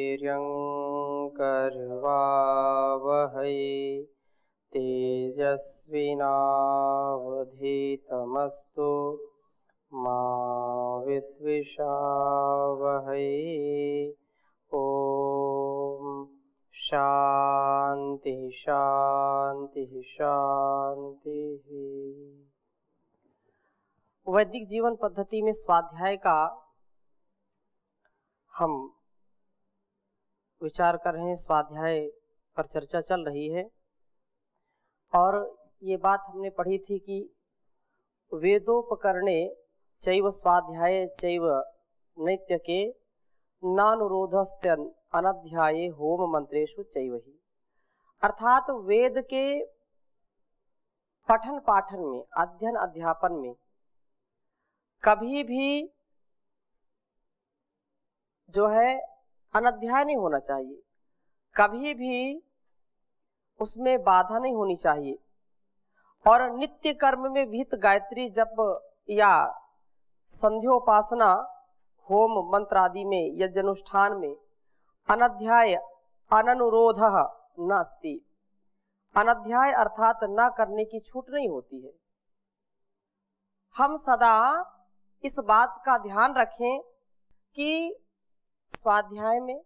वीर्यङ्करवावहै तेजस्विनावधीतमस्तु मा विद्विषावहै। ओम शांति शांति शांति। वैदिक जीवन पद्धति में स्वाध्याय का हम विचार कर रहे हैं, स्वाध्याय पर चर्चा चल रही है। और ये बात हमने पढ़ी थी कि वेदोपकरणे चैव स्वाध्याय चैव नैत्यके नानुरोधस्त्य अनध्याये होम मंत्रेषु चैवहि। अर्थात वेद के पठन पाठन में, अध्ययन अध्यापन में कभी भी जो है अनध्याय नहीं होना चाहिए, कभी भी उसमें बाधा नहीं होनी चाहिए। और नित्य कर्म में विहित गायत्री जप या संध्योपासना, होम मंत्र आदि में, यज्ञ अनुष्ठान में अनध्याय अननुरोध नास्ति। अनध्याय अर्थात न करने की छूट नहीं होती है। हम सदा इस बात का ध्यान रखें कि स्वाध्याय में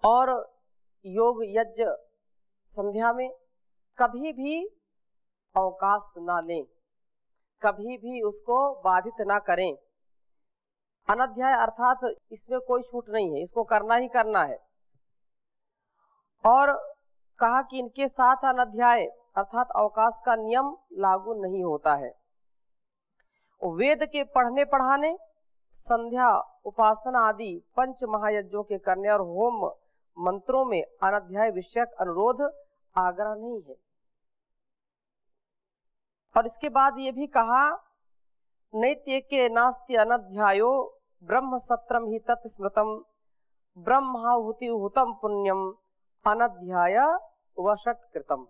और योग यज्ञ संध्या में कभी भी अवकाश ना लें, कभी भी उसको बाधित ना करें। अनध्याय अर्थात इसमें कोई छूट नहीं है, इसको करना ही करना है। और कहा कि इनके साथ अनध्याय अर्थात अवकाश का नियम लागू नहीं होता है। वेद के पढ़ने पढ़ाने, संध्या उपासना आदि पंच महायज्ञों के करने और होम मंत्रों में अनध्याय विषयक अनुरोध आग्रह नहीं है। और इसके बाद ये भी कहा नैत्यके नास्ति अनध्यायो ब्रह्म सत्रम ही तत्स्मृतम ब्रह्माहुति हुतम पुण्यम अनध्याय वषट कृतम।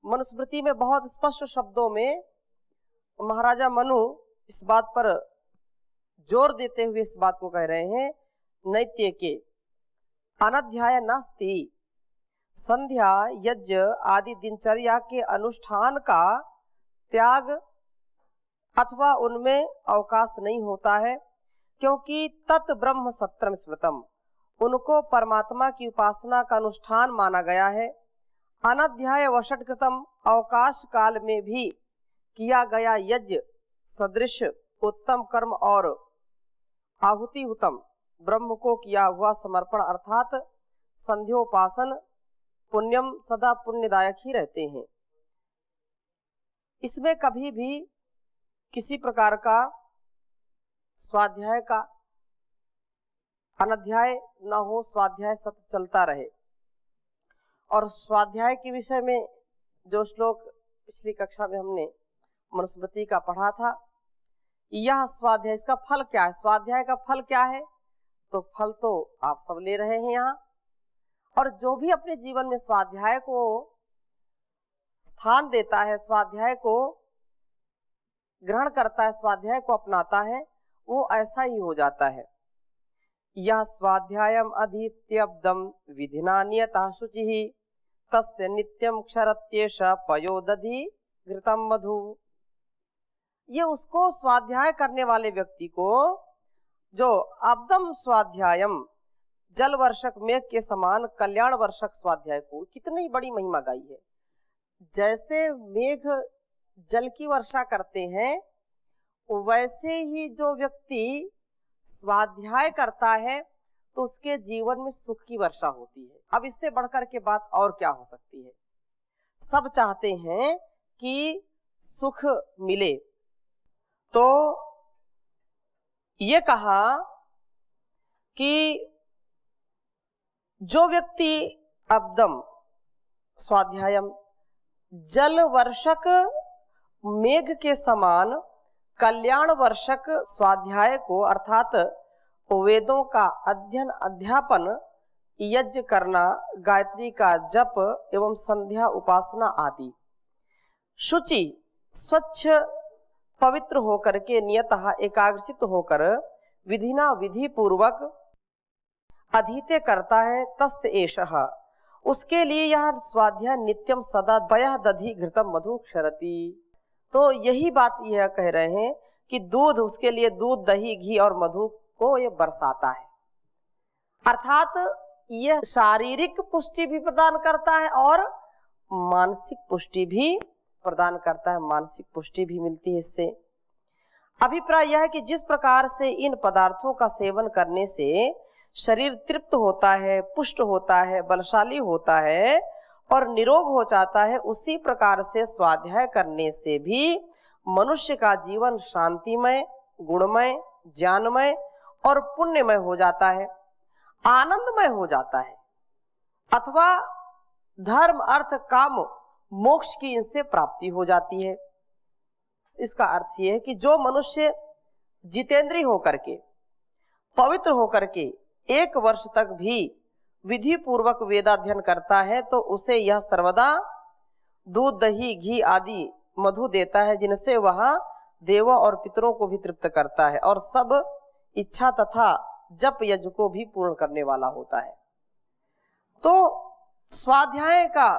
मनुस्मृति में बहुत स्पष्ट शब्दों में महाराजा मनु इस बात पर जोर देते हुए इस बात को कह रहे हैं, नैत्यके अनध्याय नास्ति। संध्या यज्ञ आदि दिनचर्या के अनुष्ठान का त्याग अथवा उनमें अवकाश नहीं होता है, क्योंकि तत् ब्रह्म सत्रम स्मृतम, उनको परमात्मा की उपासना का अनुष्ठान माना गया है। अनध्याय वषट कृतम, अवकाश काल में भी किया गया यज्ञ सदृश उत्तम कर्म और आहुति उत्तम ब्रह्म को किया हुआ समर्पण अर्थात संध्योपासन पुण्यम सदा पुण्यदायक ही रहते हैं। इसमें कभी भी किसी प्रकार का स्वाध्याय का अनध्याय न हो, स्वाध्याय सतत चलता रहे। और स्वाध्याय के विषय में जो श्लोक पिछली कक्षा में हमने मनुस्मृति का पढ़ा था, यह स्वाध्याय, इसका फल क्या है, स्वाध्याय का फल क्या है, तो फल तो आप सब ले रहे हैं यहाँ। और जो भी अपने जीवन में स्वाध्याय को स्थान देता है, स्वाध्याय को ग्रहण करता है, स्वाध्याय को अपनाता है, वो ऐसा ही हो जाता है। यह स्वाध्यायम अधीत्यब्दम विधिना नियतः शुचिः तस्य नित्यम क्षरत्येष पयोदधि घृतम मधु। ये उसको स्वाध्याय करने वाले व्यक्ति को, जो अब्दम स्वाध्यायम, जल वर्षक मेघ के समान कल्याण वर्षक स्वाध्याय को, कितनी बड़ी महिमा गाई है। जैसे मेघ जल की वर्षा करते हैं, वैसे ही जो व्यक्ति स्वाध्याय करता है तो उसके जीवन में सुख की वर्षा होती है। अब इससे बढ़कर के बात और क्या हो सकती है। सब चाहते हैं कि सुख मिले, तो ये कहा कि जो व्यक्ति अब्दम स्वाध्यायम, जल वर्षक मेघ के समान कल्याण वर्षक स्वाध्याय को अर्थात वेदों का अध्ययन अध्यापन, यज्ञ करना, गायत्री का जप एवं संध्या उपासना आदि शुचि स्वच्छ पवित्र होकर के नियतः एकाग्रचित होकर विधिना विधि पूर्वक अधीते करता है तस्य एषः, उसके लिए यह स्वाध्याय नित्यम सदा वयः दधि घृतम मधु क्षरति। तो यही बात यह कह रहे हैं कि दूध, उसके लिए दूध, दही, घी और मधु को ये बरसाता है, अर्थात यह शारीरिक पुष्टि भी प्रदान करता है और मानसिक पुष्टि भी प्रदान करता है, मानसिक पुष्टि भी मिलती है इससे। अभिप्राय यह है कि जिस प्रकार से इन पदार्थों का सेवन करने से शरीर तृप्त होता है, पुष्ट होता है, बलशाली होता है और निरोग हो जाता है, उसी प्रकार से स्वाध्याय करने से भी मनुष्य का जीवन शांतिमय, गुणमय, ज्ञानमय और पुण्यमय हो जाता है, आनंदमय हो जाता है, अथवा धर्म, अर्थ, काम, मोक्ष की इनसे प्राप्ति हो जाती है। इसका अर्थ यह है कि जो मनुष्य जितेंद्रिय होकर के, पवित्र होकर के 1 वर्ष तक भी विधि पूर्वक वेदाध्ययन करता है तो उसे यह सर्वदा दूध, दही, घी आदि मधु देता है, जिनसे वह देवों और पितरों को भी तृप्त करता है और सब इच्छा तथा जप यज्ञ को भी पूर्ण करने वाला होता है। तो स्वाध्याय का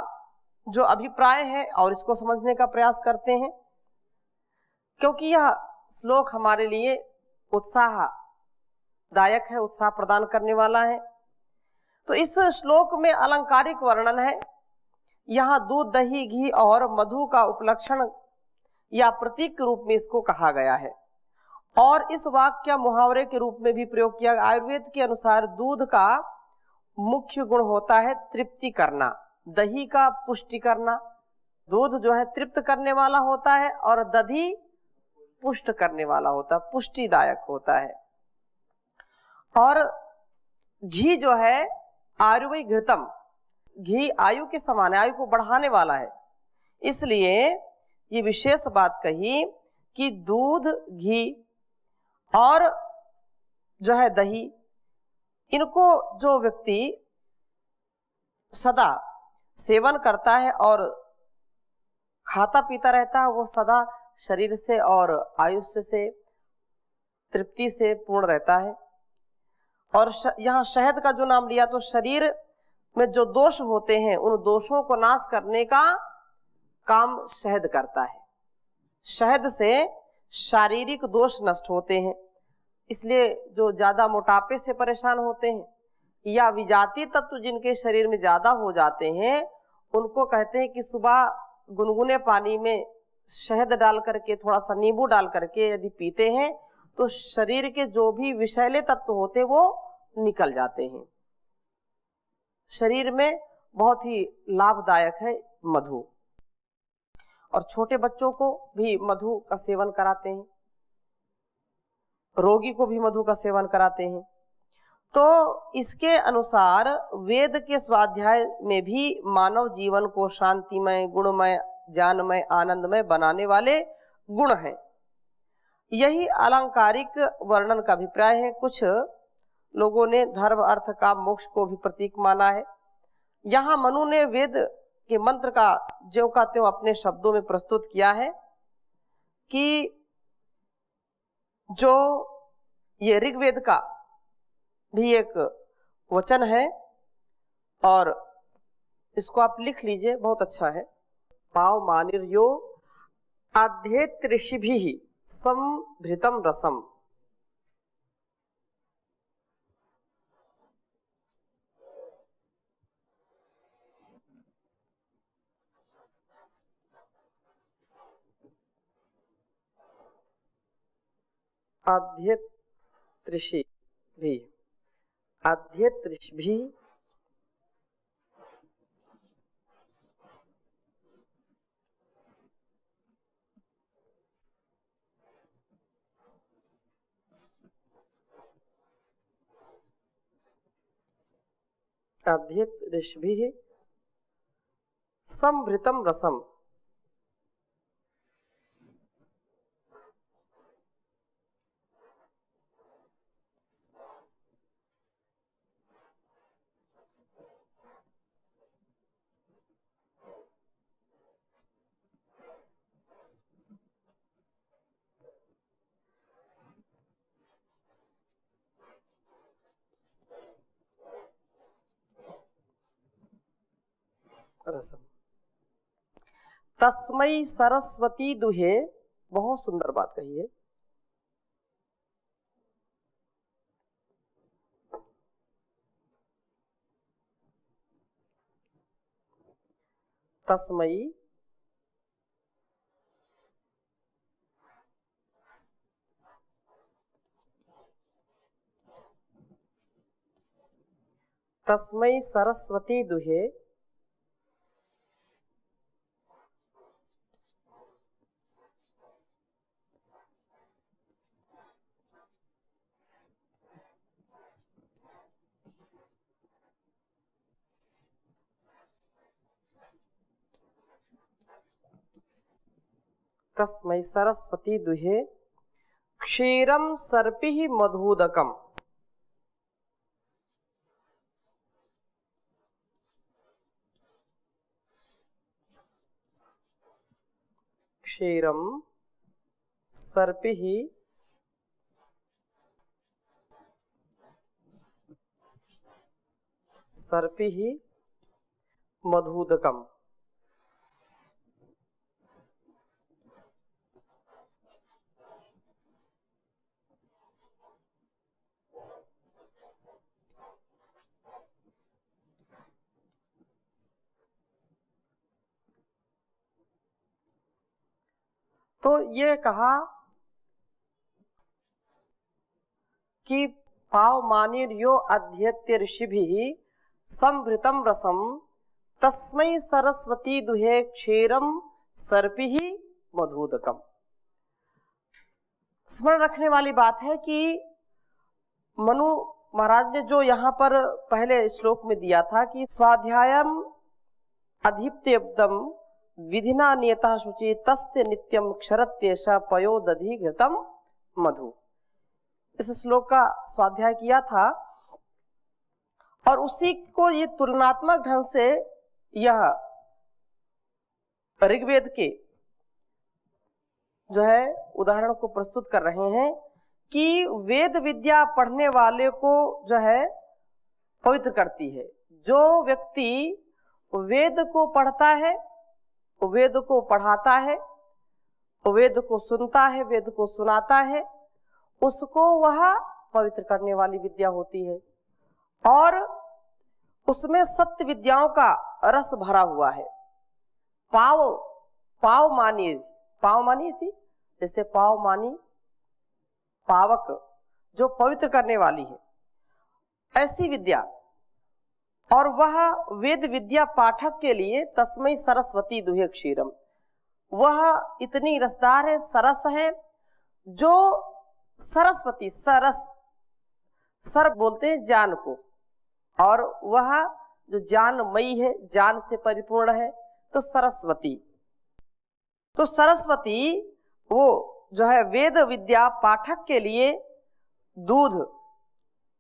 जो अभिप्राय है और इसको समझने का प्रयास करते हैं, क्योंकि यह श्लोक हमारे लिए उत्साहदायक है, उत्साह प्रदान करने वाला है। तो इस श्लोक में अलंकारिक वर्णन है। यहाँ दूध, दही, घी और मधु का उपलक्षण या प्रतीक के रूप में इसको कहा गया है और इस वाक्य मुहावरे के रूप में भी प्रयोग किया। आयुर्वेद के अनुसार दूध का मुख्य गुण होता है तृप्ति करना, दही का पुष्टि करना। दूध जो है तृप्त करने वाला होता है और दधी पुष्ट करने वाला होता है, पुष्टिदायक होता है। और घी जो है आयुर्वेद घृतम, घी आयु के समान है, आयु को बढ़ाने वाला है। इसलिए ये विशेष बात कही कि दूध, घी और जो है दही, इनको जो व्यक्ति सदा सेवन करता है और खाता पीता रहता है, वो सदा शरीर से और आयुष्य से, तृप्ति से पूर्ण रहता है। और यहाँ शहद का जो नाम लिया, तो शरीर में जो दोष होते हैं उन दोषों को नाश करने का काम शहद करता है। शहद से शारीरिक दोष नष्ट होते हैं। इसलिए जो ज्यादा मोटापे से परेशान होते हैं या विजातीय तत्व जिनके शरीर में ज्यादा हो जाते हैं, उनको कहते हैं कि सुबह गुनगुने पानी में शहद डाल करके, थोड़ा सा नींबू डाल करके यदि पीते हैं तो शरीर के जो भी विषैले तत्व होते हैं वो निकल जाते हैं। शरीर में बहुत ही लाभदायक है मधु। और छोटे बच्चों को भी मधु का सेवन कराते हैं, रोगी को भी मधु का सेवन कराते हैं। तो इसके अनुसार वेद के स्वाध्याय में भी मानव जीवन को शांतिमय, गुणमय, ज्ञानमय, आनंदमय बनाने वाले गुण हैं। यही अलंकारिक वर्णन का अभिप्राय है। कुछ लोगों ने धर्म, अर्थ, काम, मोक्ष को भी प्रतीक माना है। यहाँ मनु ने वेद के मंत्र का ज्यों का त्यों अपने शब्दों में प्रस्तुत किया है कि जो ये ऋग्वेद का भी एक वचन है और इसको आप लिख लीजिए, बहुत अच्छा है। पाव मानिर्यो अध्येत ऋषिभिः संभृतम रसम। अध्येत ऋषिभिः, अध्येत ऋषिभिः अध्येत ऋषिभिः संभृतम रसम। रसम। तस्मै सरस्वती दुहे, बहुत सुंदर बात कही है। तस्मै तस्मै सरस्वती दुहे तस्मै सरस्वती दुहे क्षीरम सर्पिः मधुदकम। क्षीरम सर्पिः मधुदकम। तो ये कहा कि पावमानिर्यो अध्यत्य ऋषिभिः संभृतम रसम तस्मै सरस्वती दुहे क्षीरम सर्पिः मधुदकम। स्मरण रखने वाली बात है कि मनु महाराज ने जो यहाँ पर पहले श्लोक में दिया था कि स्वाध्यायम अधिप्त्यब्दम विधिना नियतः शुचि तस्य नित्यम क्षरत्येष पयोदधि घृतम मधु, इस श्लोक का स्वाध्याय किया था और उसी को ये तुलनात्मक ढंग से यह ऋग्वेद के जो है उदाहरण को प्रस्तुत कर रहे हैं कि वेद विद्या पढ़ने वाले को जो है पवित्र करती है। जो व्यक्ति वेद को पढ़ता है, वेद को पढ़ाता है, वेद को सुनता है, वेद को सुनाता है, उसको वह पवित्र करने वाली विद्या होती है और उसमें सत्य विद्याओं का रस भरा हुआ है। पाव मानी थी, जैसे पाव मानी पावक, जो पवित्र करने वाली है, ऐसी विद्या। और वह वेद विद्या पाठक के लिए तस्मै सरस्वती दुहे क्षीरम, वह इतनी रसदार है, सरस है, जो सरस्वती, सर बोलते हैं ज्ञान को, और वह जो ज्ञानमयी है, ज्ञान से परिपूर्ण है, तो सरस्वती वो जो है वेद विद्या पाठक के लिए दूध,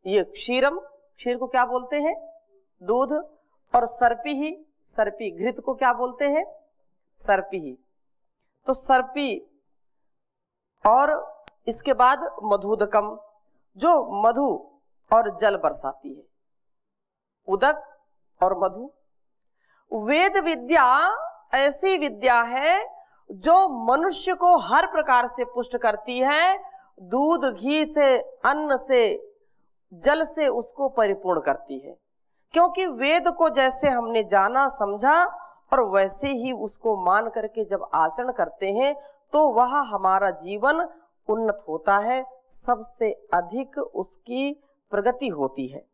ये क्षीरम, क्षीर को क्या बोलते हैं? दूध। और सर्पी घृत को क्या बोलते हैं? सर्पी। तो सर्पी, और इसके बाद मधुदकम, जो मधु और जल बरसाती है, उदक और मधु। वेद विद्या ऐसी विद्या है जो मनुष्य को हर प्रकार से पुष्ट करती है, दूध घी से, अन्न से, जल से उसको परिपूर्ण करती है। क्योंकि वेद को जैसे हमने जाना समझा और वैसे ही उसको मान करके जब आचरण करते हैं तो वह हमारा जीवन उन्नत होता है, सबसे अधिक उसकी प्रगति होती है।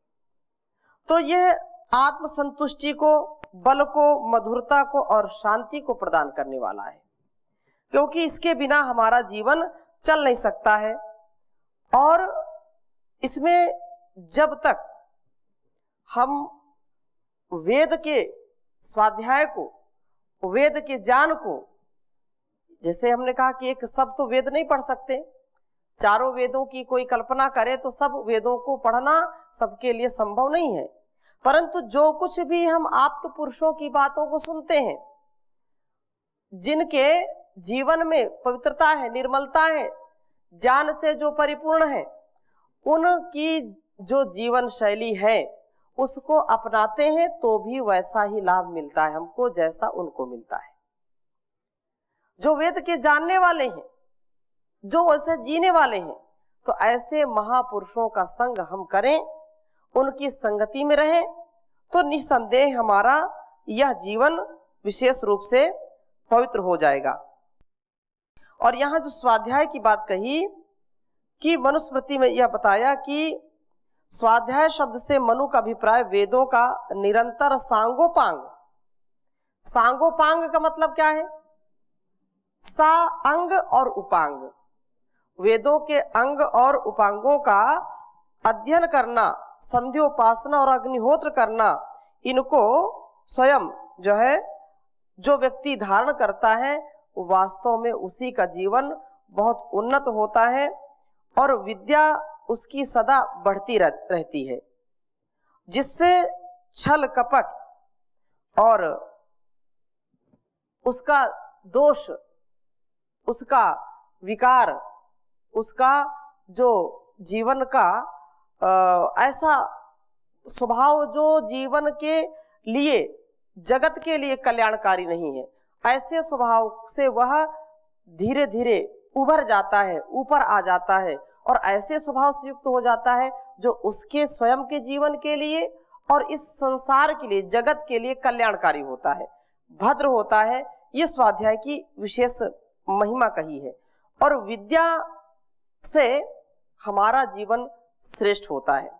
तो यह आत्मसंतुष्टि को, बल को, मधुरता को और शांति को प्रदान करने वाला है, क्योंकि इसके बिना हमारा जीवन चल नहीं सकता है। और इसमें जब तक हम वेद के स्वाध्याय को, वेद के ज्ञान को, जैसे हमने कहा कि एक सब तो वेद नहीं पढ़ सकते, चारों वेदों की कोई कल्पना करे तो सब वेदों को पढ़ना सबके लिए संभव नहीं है, परंतु जो कुछ भी हम आप्त पुरुषों की बातों को सुनते हैं, जिनके जीवन में पवित्रता है, निर्मलता है, ज्ञान से जो परिपूर्ण है, उनकी जो जीवन शैली है उसको अपनाते हैं तो भी वैसा ही लाभ मिलता है हमको जैसा उनको मिलता है। जो वेद के जानने वाले हैं, जो वैसे जीने वाले हैं, तो ऐसे महापुरुषों का संग हम करें, उनकी संगति में रहें, तो निस्संदेह हमारा यह जीवन विशेष रूप से पवित्र हो जाएगा। और यहाँ जो स्वाध्याय की बात कही कि मनुस्मृति में यह बताया कि स्वाध्याय शब्द से मनु का अभिप्राय वेदों का निरंतर सांगोपांग। सांगोपांग का मतलब क्या है? सा अंग और उपांग, वेदों के अंग और उपांगों का अध्ययन करना, संध्योपासना और अग्निहोत्र करना, इनको स्वयं जो है जो व्यक्ति धारण करता है वो वास्तव में उसी का जीवन बहुत उन्नत होता है और विद्या उसकी सदा बढ़ती रहती है, जिससे छल कपट और उसका दोष, उसका विकार, उसका जो जीवन का ऐसा स्वभाव जो जीवन के लिए, जगत के लिए कल्याणकारी नहीं है, ऐसे स्वभाव से वह धीरे धीरे उभर जाता है, ऊपर आ जाता है और ऐसे स्वभाव से युक्त हो जाता है जो उसके स्वयं के जीवन के लिए और इस संसार के लिए, जगत के लिए कल्याणकारी होता है, भद्र होता है। ये स्वाध्याय की विशेष महिमा कही है। और विद्या से हमारा जीवन श्रेष्ठ होता है,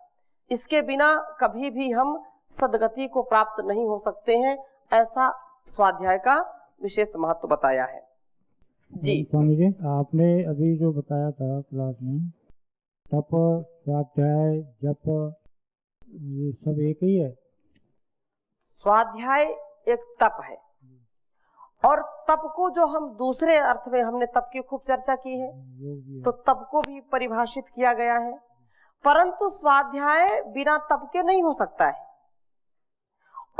इसके बिना कभी भी हम सदगति को प्राप्त नहीं हो सकते हैं, ऐसा स्वाध्याय का विशेष महत्व बताया है। जी स्वामी जी, आपने अभी जो बताया था क्लास में, तप, स्वाध्याय, जप, ये सब एक ही है? स्वाध्याय एक तप है और तप को जो हम दूसरे अर्थ में, हमने तप की खूब चर्चा की है, तो तप को भी परिभाषित किया गया है, परंतु स्वाध्याय बिना तप के नहीं हो सकता है।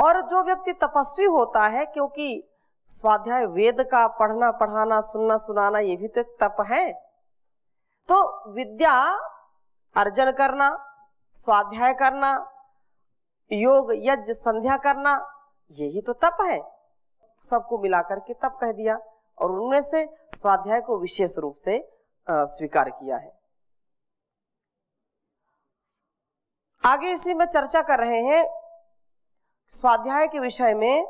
और जो व्यक्ति तपस्वी होता है, क्योंकि स्वाध्याय वेद का पढ़ना, पढ़ाना, सुनना, सुनाना, ये भी तो एक तप है, तो विद्या अर्जन करना, स्वाध्याय करना, योग यज्ञ संध्या करना, यही तो तप है। सबको मिलाकर के तप कह दिया और उनमें से स्वाध्याय को विशेष रूप से स्वीकार किया है। आगे इसी में चर्चा कर रहे हैं स्वाध्याय के विषय में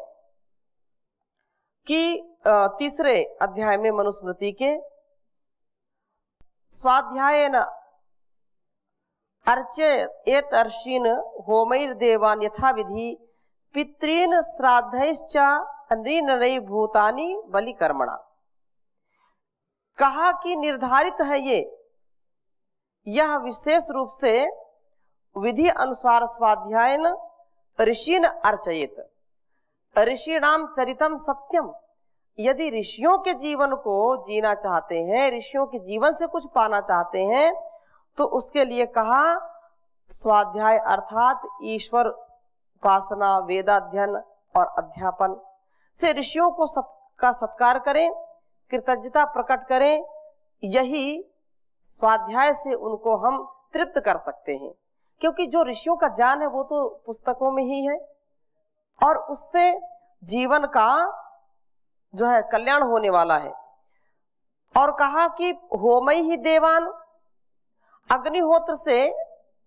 कि तीसरे अध्याय में मनुस्मृति के स्वाध्यायेन अर्चयेत अर्षीन् होमैर्देवान् यथा विधि पितॄन् श्राद्धैश्च नृ भूतानि बलिकर्मणा। कहा कि निर्धारित है यह विशेष रूप से विधि अनुसार स्वाध्यायन ऋषिन अर्चयेत। ऋषिणाम चरितम सत्यम। यदि ऋषियों के जीवन को जीना चाहते हैं, ऋषियों के जीवन से कुछ पाना चाहते हैं, तो उसके लिए कहा स्वाध्याय अर्थात ईश्वर उपासना, वेदाध्ययन और अध्यापन से ऋषियों को का सत्कार करें, कृतज्ञता प्रकट करें। यही स्वाध्याय से उनको हम तृप्त कर सकते हैं, क्योंकि जो ऋषियों का ज्ञान है वो तो पुस्तकों में ही है और उससे जीवन का जो है कल्याण होने वाला है। और कहा कि होमई ही देवान, अग्निहोत्र से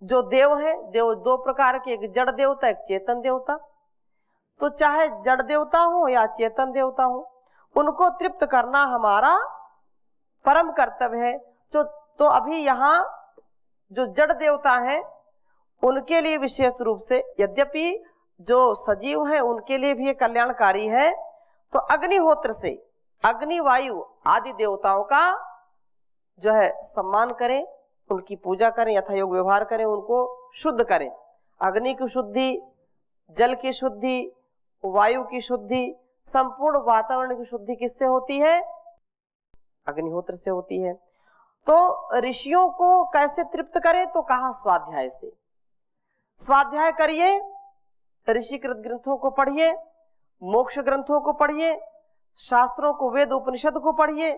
जो देव है, देव दो प्रकार के, एक जड़ देवता, एक चेतन देवता। तो चाहे जड़ देवता हो या चेतन देवता हो, उनको तृप्त करना हमारा परम कर्तव्य है। तो अभी यहाँ जो जड़ देवता है उनके लिए विशेष रूप से, यद्यपि जो सजीव है उनके लिए भी ये कल्याणकारी है, तो अग्निहोत्र से अग्नि, वायु आदि देवताओं का जो है सम्मान करें, उनकी पूजा करें, यथा योग व्यवहार करें, उनको शुद्ध करें। अग्नि की शुद्धि, जल की शुद्धि, वायु की शुद्धि, संपूर्ण वातावरण की शुद्धि किससे होती है? अग्निहोत्र से होती है। तो ऋषियों को कैसे तृप्त करें? तो कहा स्वाध्याय से। स्वाध्याय करिए, ऋषिकृत ग्रंथों को पढ़िए, मोक्ष ग्रंथों को पढ़िए, शास्त्रों को, वेद उपनिषद को पढ़िए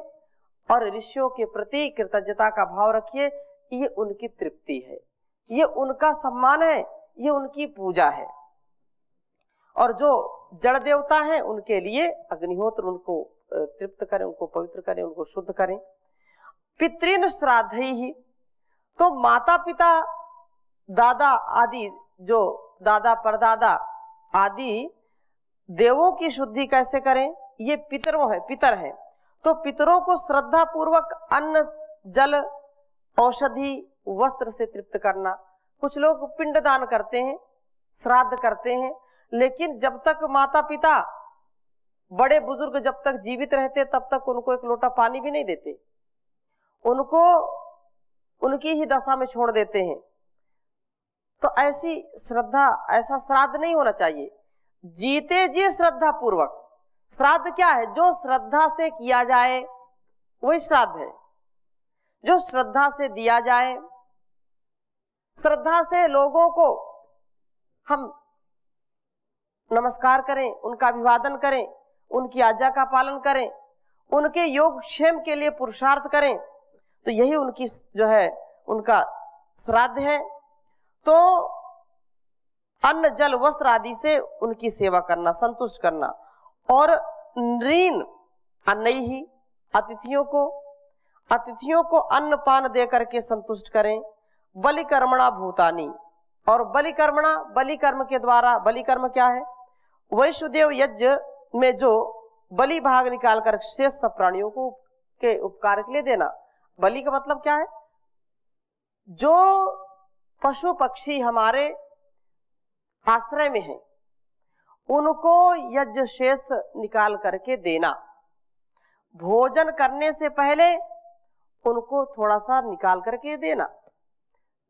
और ऋषियों के प्रति कृतज्ञता का भाव रखिए। ये उनकी तृप्ति है, ये उनका सम्मान है, ये उनकी पूजा है। और जो जड़ देवता हैं उनके लिए अग्निहोत्र उनको तृप्त करें, उनको पवित्र करें, उनको शुद्ध करें। पितृन श्राद्धैहि, तो माता पिता दादा आदि, जो दादा परदादा आदि देवों की शुद्धि कैसे करें? ये पितर हैं। तो पितरों को श्रद्धा पूर्वक अन्न जल औषधि वस्त्र से तृप्त करना। कुछ लोग पिंडदान करते हैं, श्राद्ध करते हैं, लेकिन जब तक माता पिता बड़े बुजुर्ग जब तक जीवित रहते तब तक उनको एक लोटा पानी भी नहीं देते, उनको उनकी ही दशा में छोड़ देते हैं। तो ऐसी श्रद्धा, ऐसा श्राद्ध नहीं होना चाहिए। जीते जी श्रद्धा पूर्वक। श्राद्ध क्या है? जो श्रद्धा से किया जाए वही श्राद्ध है, जो श्रद्धा से दिया जाए। श्रद्धा से लोगों को हम नमस्कार करें, उनका अभिवादन करें, उनकी आज्ञा का पालन करें, उनके योग क्षेम के लिए पुरुषार्थ करें, तो यही उनकी जो है उनका श्राद्ध है। तो अन्न जल वस्त्र आदि से उनकी सेवा करना, संतुष्ट करना। और नृण अन्नैहि, अतिथियों को अन्न पान दे करके संतुष्ट करें। बलिकर्मणा भूतानि, और बलि कर्म के द्वारा, बलि कर्म क्या है? वैश्वदेव यज्ञ में जो बलि भाग निकाल कर शेष सब प्राणियों को के उपकार के लिए देना। बलि का मतलब क्या है? जो पशु पक्षी हमारे आश्रय में हैं उनको यज्ञ शेष निकाल करके देना। भोजन करने से पहले उनको थोड़ा सा निकाल करके देना।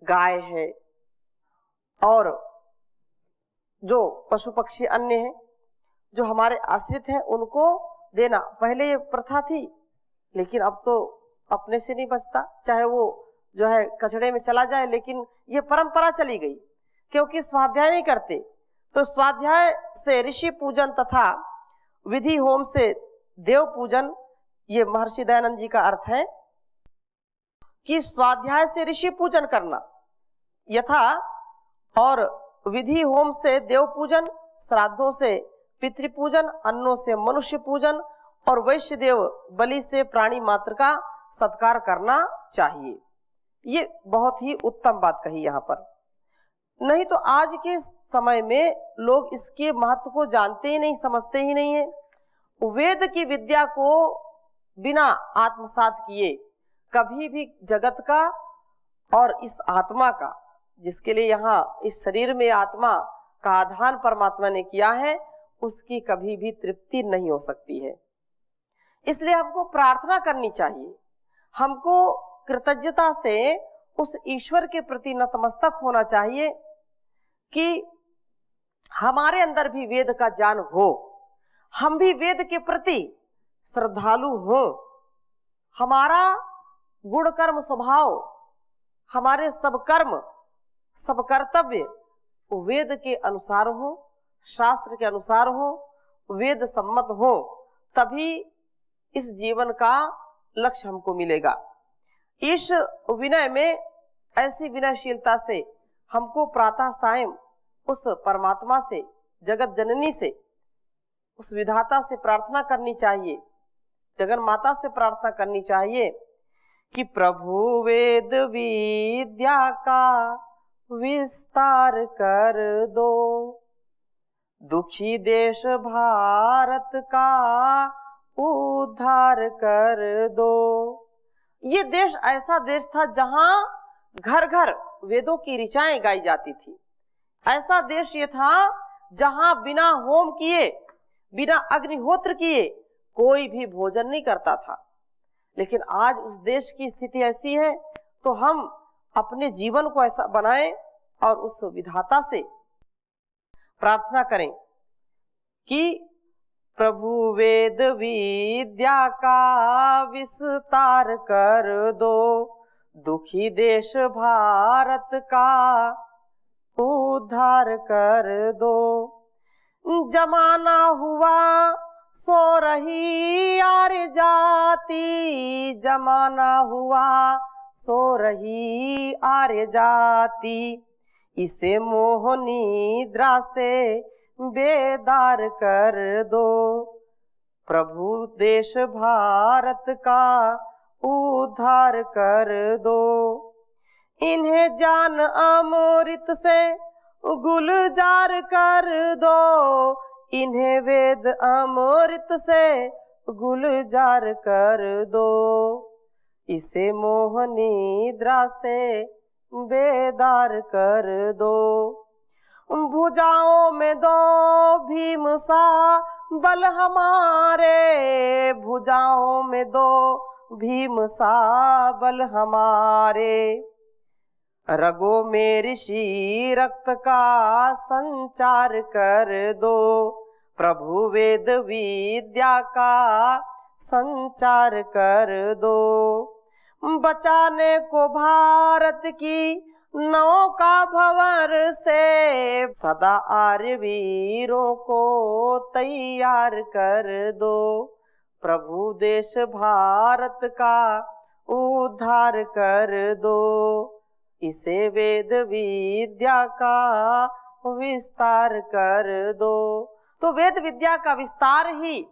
गाय है और जो पशु पक्षी अन्य हैं जो हमारे आश्रित हैं उनको देना। पहले ये प्रथा थी, लेकिन अब तो अपने से नहीं बचता, चाहे वो जो है कचड़े में चला जाए, लेकिन ये परंपरा चली गई क्योंकि स्वाध्याय नहीं करते। तो स्वाध्याय से ऋषि पूजन तथा विधि होम से देव पूजन, ये महर्षि दयानंद जी का अर्थ है कि स्वाध्याय से ऋषि पूजन करना यथा, और विधि होम से देव पूजन, श्राद्धों से पितृपूजन, अन्नों से मनुष्य पूजन, और वैश्य देव बलि से प्राणी मात्र का सत्कार करना चाहिए। ये बहुत ही उत्तम बात कही यहाँ पर। नहीं तो आज के समय में लोग इसके महत्व को जानते ही नहीं, समझते ही नहीं है। वेद की विद्या को बिना आत्मसात किए कभी भी जगत का और इस आत्मा का, जिसके लिए यहाँ इस शरीर में आत्मा का आधान परमात्मा ने किया है, उसकी कभी भी तृप्ति नहीं हो सकती है। इसलिए हमको प्रार्थना करनी चाहिए, हमको कृतज्ञता से उस ईश्वर के प्रति नतमस्तक होना चाहिए कि हमारे अंदर भी वेद का ज्ञान हो, हम भी वेद के प्रति श्रद्धालु हो, हमारा गुण कर्म स्वभाव, हमारे सब कर्म सब कर्तव्य वेद के अनुसार हो, शास्त्र के अनुसार हो, वेद सम्मत हो, तभी इस जीवन का लक्ष्य हमको मिलेगा। इस विनय में, ऐसी विनयशीलता से हमको प्रातः सायं उस परमात्मा से, जगत जननी से, उस विधाता से प्रार्थना करनी चाहिए, जगन माता से प्रार्थना करनी चाहिए कि प्रभु वेद विद्या का विस्तार कर दो, दुखी देश भारत का उद्धार कर दो। ये देश ऐसा देश था जहां घर घर वेदों की ऋचाएं गाई जाती थी। ऐसा देश ये था जहां बिना होम किए, बिना अग्निहोत्र किए कोई भी भोजन नहीं करता था। लेकिन आज उस देश की स्थिति ऐसी है, तो हम अपने जीवन को ऐसा बनाएं और उस विधाता से प्रार्थना करें कि प्रभु वेद विद्या का विस्तार कर दो, दुखी देश भारत का उद्धार कर दो। जमाना हुआ सो रही आर्य जाति, जमाना हुआ सो रही आर्य जाति, इसे मोह निद्रा से बेदार कर दो। प्रभु देश भारत का उद्धार कर दो। इन्हें जान अमृत से गुलजार कर दो। इन्हें वेद अमृत से गुलजार कर दो। इसे मोह निद्रा से बेदार कर दो। भुजाओं में दो भीम सा बल हमारे। भुजाओं में दो भीम सा बल हमारे। रगों में ऋषि रक्त का संचार कर दो। प्रभु वेद विद्या का संचार कर दो। बचाने को भारत की नौका भंवर से सदा आर्य वीरों को तैयार कर दो। प्रभु देश भारत का उद्धार कर दो। इसे वेद विद्या का विस्तार कर दो। तो वेद विद्या का विस्तार ही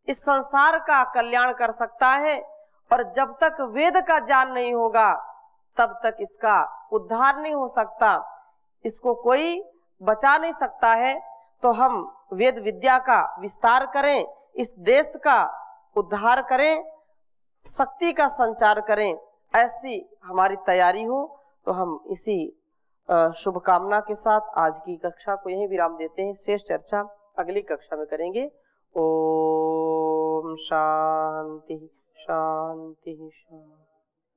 इस संसार का कल्याण कर सकता है, और जब तक वेद का ज्ञान नहीं होगा तब तक इसका उद्धार नहीं हो सकता। इसको कोई बचा नहीं सकता है। तो हम वेद विद्या का विस्तार करें, इस देश का उद्धार करें, शक्ति का संचार करें, ऐसी हमारी तैयारी हो। तो हम इसी शुभकामना के साथ आज की कक्षा को यहीं विराम देते हैं। शेष चर्चा अगली कक्षा में करेंगे। ओम शांति शांति शांति।